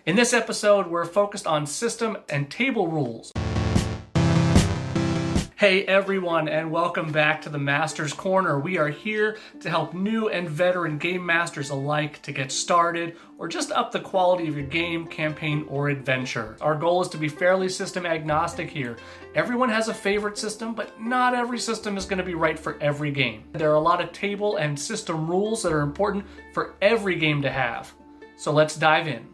In this episode, we're focused on system and table rules. Hey everyone, and welcome back to the Master's Corner. We are here to help new and veteran game masters alike to get started or just up the quality of your game, campaign, or adventure. Our goal is to be fairly system agnostic here. Everyone has a favorite system, but not every system is going to be right for every game. There are a lot of table and system rules that are important for every game to have. So let's dive in.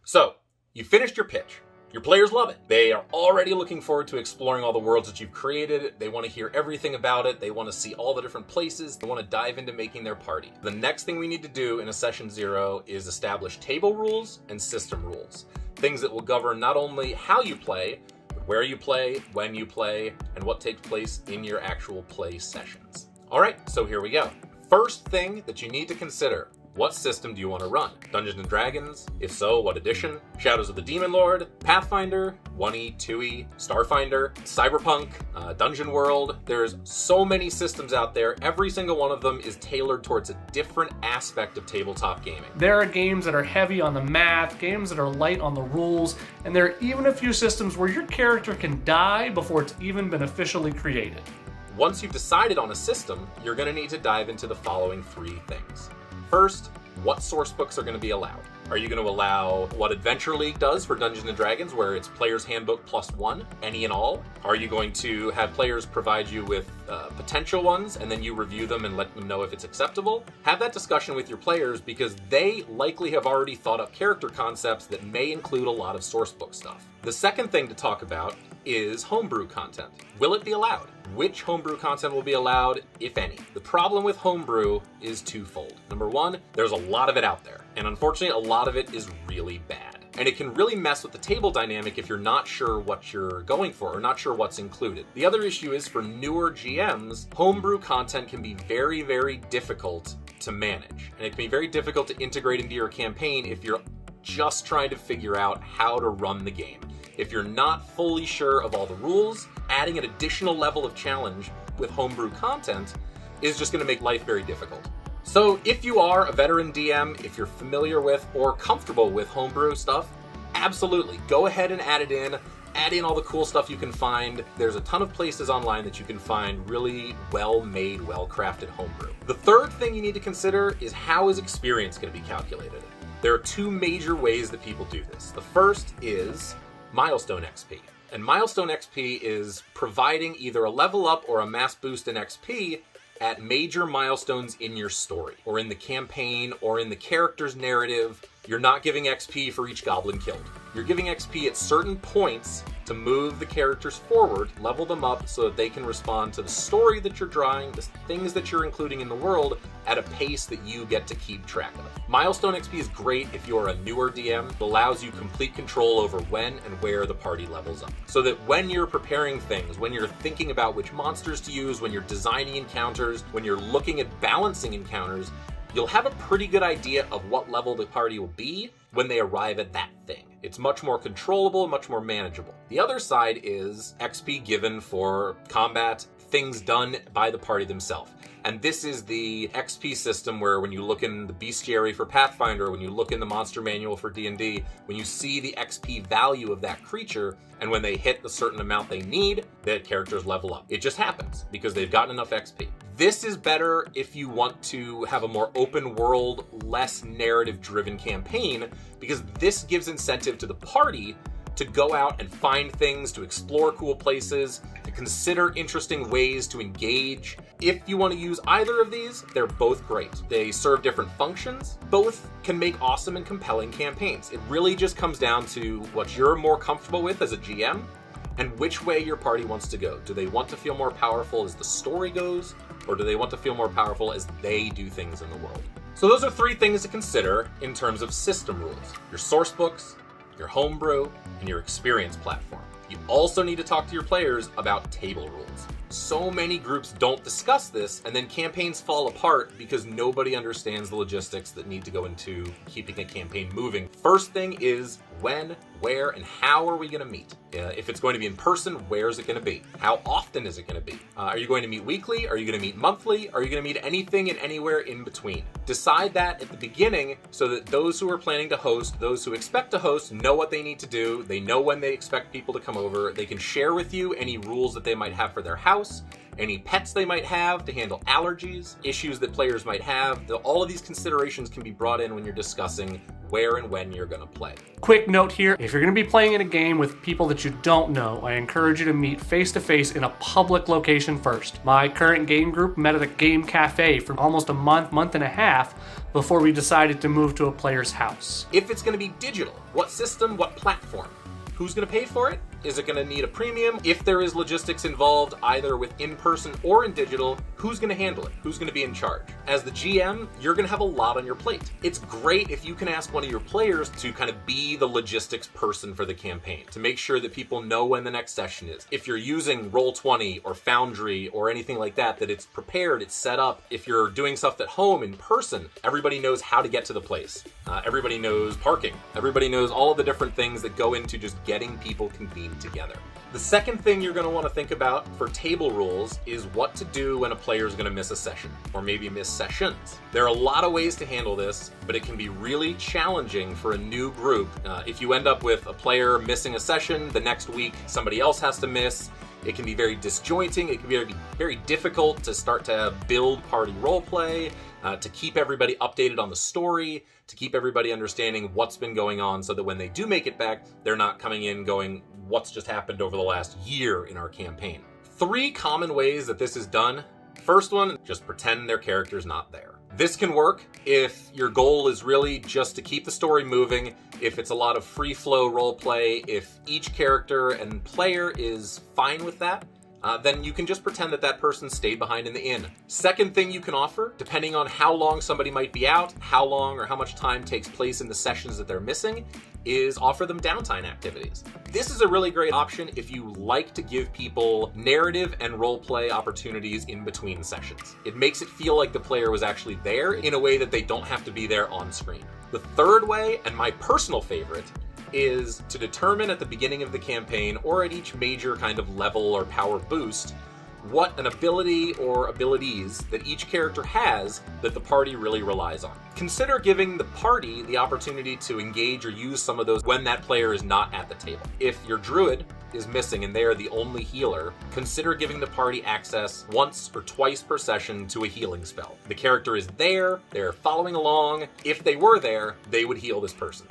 So, you finished your pitch. Your players love it. They are already looking forward to exploring all the worlds that you've created. They want to hear everything about it. They want to see all the different places. They want to dive into making their party. The next thing we need to do in a session 0 is establish table rules and system rules. Things that will govern not only how you play, but where you play, when you play, and what takes place in your actual play sessions. All right, so here we go. First thing that you need to consider: what system do you want to run? Dungeons & Dragons? If so, what edition? Shadows of the Demon Lord? Pathfinder? 1E, 2E? Starfinder? Cyberpunk? Dungeon World? There's so many systems out there. Every single one of them is tailored towards a different aspect of tabletop gaming. There are games that are heavy on the math, games that are light on the rules, and there are even a few systems where your character can die before it's even been officially created. Once you've decided on a system, you're going to need to dive into the following 3 things. First, what source books are going to be allowed? Are you going to allow what Adventure League does for Dungeons & Dragons, where it's Player's Handbook +1, any and all? Are you going to have players provide you with potential ones, and then you review them and let them know if it's acceptable? Have that discussion with your players, because they likely have already thought up character concepts that may include a lot of source book stuff. The second thing to talk about is homebrew content. Will it be allowed? Which homebrew content will be allowed, if any? The problem with homebrew is twofold. Number one, there's a lot of it out there, and unfortunately a lot of it is really bad. And it can really mess with the table dynamic if you're not sure what you're going for or not sure what's included. The other issue is, for newer GMs, homebrew content can be very, very difficult to manage. And it can be very difficult to integrate into your campaign if you're just trying to figure out how to run the game. If you're not fully sure of all the rules, adding an additional level of challenge with homebrew content is just going to make life very difficult. So if you are a veteran DM, if you're familiar with or comfortable with homebrew stuff, absolutely, go ahead and add it in. Add in all the cool stuff you can find. There's a ton of places online that you can find really well-made, well-crafted homebrew. The third thing you need to consider is, how is experience going to be calculated? There are 2 major ways that people do this. The first is Milestone XP. And Milestone XP is providing either a level up or a mass boost in XP at major milestones in your story, or in the campaign, or in the character's narrative. You're not giving XP for each goblin killed. You're giving XP at certain points to move the characters forward, level them up so that they can respond to the story that you're drawing, the things that you're including in the world, at a pace that you get to keep track of. Milestone XP is great if you're a newer DM. It allows you complete control over when and where the party levels up, so that when you're preparing things, when you're thinking about which monsters to use, when you're designing encounters, when you're looking at balancing encounters, you'll have a pretty good idea of what level the party will be when they arrive at that thing. It's much more controllable, much more manageable. The other side is XP given for combat, things done by the party themselves. And this is the XP system where, when you look in the bestiary for Pathfinder, when you look in the monster manual for D&D, when you see the XP value of that creature, and when they hit the certain amount they need, the characters level up. It just happens because they've gotten enough XP. This is better if you want to have a more open world, less narrative-driven campaign, because this gives incentive to the party to go out and find things, to explore cool places, to consider interesting ways to engage. If you want to use either of these, they're both great. They serve different functions. Both can make awesome and compelling campaigns. It really just comes down to what you're more comfortable with as a GM and which way your party wants to go. Do they want to feel more powerful as the story goes, or do they want to feel more powerful as they do things in the world? So those are 3 things to consider in terms of system rules: your source books, your homebrew, and your experience platform. You also need to talk to your players about table rules. So many groups don't discuss this, and then campaigns fall apart because nobody understands the logistics that need to go into keeping a campaign moving. First thing is, when, Where and how are we going to meet? If it's going to be in person, where is it going to be? How often is it going to be? Are you going to meet weekly? Are you going to meet monthly? Are you going to meet anything and anywhere in between? Decide that at the beginning so that those who are planning to host, those who expect to host, know what they need to do. They know when they expect people to come over. They can share with you any rules that they might have for their house, any pets they might have to handle allergies, issues that players might have. All of these considerations can be brought in when you're discussing where and when you're going to play. Quick note here, if you're going to be playing in a game with people that you don't know, I encourage you to meet face-to-face in a public location first. My current game group met at a game cafe for almost a month and a half before we decided to move to a player's house. If it's going to be digital, what system, what platform? Who's going to pay for it? Is it going to need a premium? If there is logistics involved, either with in-person or in digital, who's going to handle it? Who's going to be in charge? As the GM, you're going to have a lot on your plate. It's great if you can ask one of your players to kind of be the logistics person for the campaign, to make sure that people know when the next session is. If you're using Roll20 or Foundry or anything like that, that it's prepared, it's set up. If you're doing stuff at home in person, everybody knows how to get to the place. Everybody knows parking. Everybody knows all of the different things that go into just getting people convened together. The second thing you're going to want to think about for table rules is what to do when a player is going to miss a session, or maybe miss sessions. There are a lot of ways to handle this, but it can be really challenging for a new group. If you end up with a player missing a session, the next week somebody else has to miss, it can be very disjointing. It can be very difficult to start to build party roleplay, to keep everybody updated on the story, to keep everybody understanding what's been going on so that when they do make it back, they're not coming in going, what's just happened over the last year in our campaign. 3 common ways that this is done. First one, just pretend their character's not there. This can work if your goal is really just to keep the story moving, if it's a lot of free flow role play, if each character and player is fine with that, then you can just pretend that that person stayed behind in the inn. Second thing you can offer, depending on how long somebody might be out, how long or how much time takes place in the sessions that they're missing, is offer them downtime activities. This is a really great option if you like to give people narrative and roleplay opportunities in between sessions. It makes it feel like the player was actually there in a way that they don't have to be there on screen. The third way, and my personal favorite, is to determine at the beginning of the campaign or at each major kind of level or power boost what an ability or abilities that each character has that the party really relies on. Consider giving the party the opportunity to engage or use some of those when that player is not at the table. If your druid is missing and they are the only healer, consider giving the party access once or twice per session to a healing spell. The character is there, they're following along. If they were there, they would heal this person.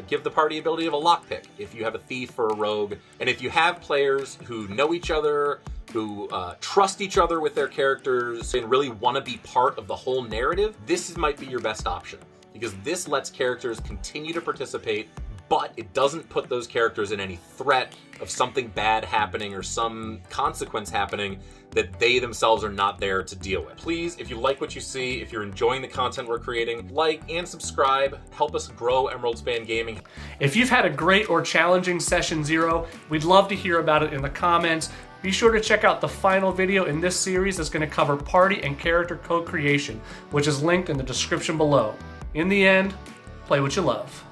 Give the party ability of a lockpick if you have a thief or a rogue. And if you have players who know each other, who trust each other with their characters and really want to be part of the whole narrative, this might be your best option, because this lets characters continue to participate, but it doesn't put those characters in any threat of something bad happening or some consequence happening that they themselves are not there to deal with. Please, if you like what you see, if you're enjoying the content we're creating, like and subscribe. Help us grow Emerald Span Gaming. If you've had a great or challenging Session 0, we'd love to hear about it in the comments. Be sure to check out the final video in this series that's going to cover party and character co-creation, which is linked in the description below. In the end, play what you love.